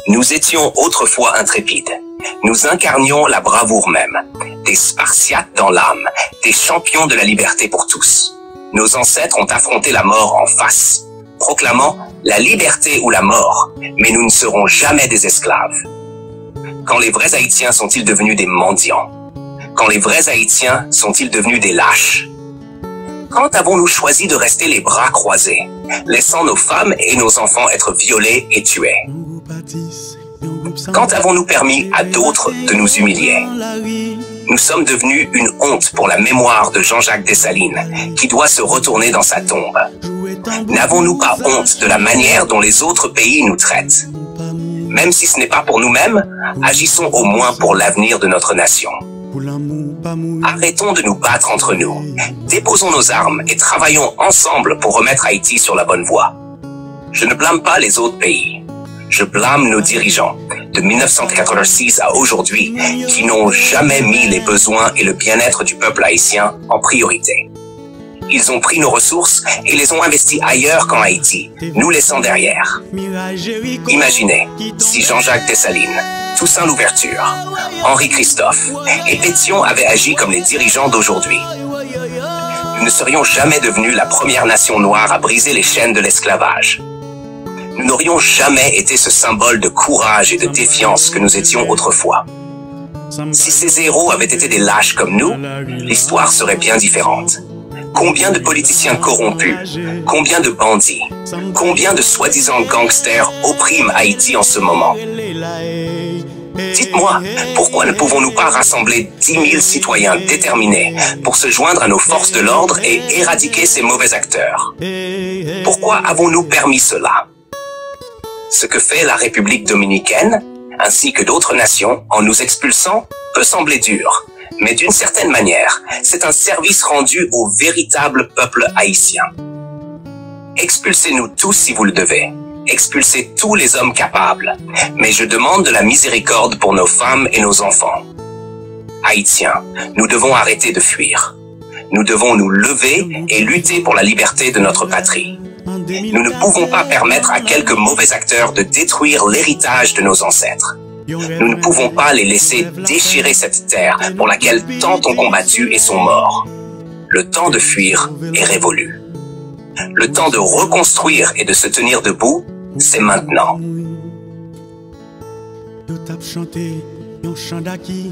Nous étions autrefois intrépides. Nous incarnions la bravoure même, des Spartiates dans l'âme, des champions de la liberté pour tous. Nos ancêtres ont affronté la mort en face, proclamant la liberté ou la mort, mais nous ne serons jamais des esclaves. Quand les vrais Haïtiens sont-ils devenus des mendiants? Quand les vrais Haïtiens sont-ils devenus des lâches? Quand avons-nous choisi de rester les bras croisés, laissant nos femmes et nos enfants être violés et tués? Quand avons-nous permis à d'autres de nous humilier? Nous sommes devenus une honte pour la mémoire de Jean-Jacques Dessalines, qui doit se retourner dans sa tombe. N'avons-nous pas honte de la manière dont les autres pays nous traitent? Même si ce n'est pas pour nous-mêmes, agissons au moins pour l'avenir de notre nation. Arrêtons de nous battre entre nous. Déposons nos armes et travaillons ensemble pour remettre Haïti sur la bonne voie. Je ne blâme pas les autres pays. Je blâme nos dirigeants, de 1986 à aujourd'hui, qui n'ont jamais mis les besoins et le bien-être du peuple haïtien en priorité. Ils ont pris nos ressources et les ont investis ailleurs qu'en Haïti, nous laissant derrière. Imaginez si Jean-Jacques Dessalines, Toussaint Louverture, Henri Christophe et Pétion avaient agi comme les dirigeants d'aujourd'hui. Nous ne serions jamais devenus la première nation noire à briser les chaînes de l'esclavage. Nous n'aurions jamais été ce symbole de courage et de défiance que nous étions autrefois. Si ces héros avaient été des lâches comme nous, l'histoire serait bien différente. Combien de politiciens corrompus, combien de bandits, combien de soi-disant gangsters oppriment Haïti en ce moment? Dites-moi, pourquoi ne pouvons-nous pas rassembler 10 000 citoyens déterminés pour se joindre à nos forces de l'ordre et éradiquer ces mauvais acteurs? Pourquoi avons-nous permis cela? Ce que fait la République dominicaine, ainsi que d'autres nations, en nous expulsant, peut sembler dur. Mais d'une certaine manière, c'est un service rendu au véritable peuple haïtien. Expulsez-nous tous si vous le devez. Expulsez tous les hommes capables. Mais je demande de la miséricorde pour nos femmes et nos enfants. Haïtiens, nous devons arrêter de fuir. Nous devons nous lever et lutter pour la liberté de notre patrie. Nous ne pouvons pas permettre à quelques mauvais acteurs de détruire l'héritage de nos ancêtres. Nous ne pouvons pas les laisser déchirer cette terre pour laquelle tant ont combattu et sont morts. Le temps de fuir est révolu. Le temps de reconstruire et de se tenir debout, c'est maintenant. Nous tap chanter un chant d'acquis.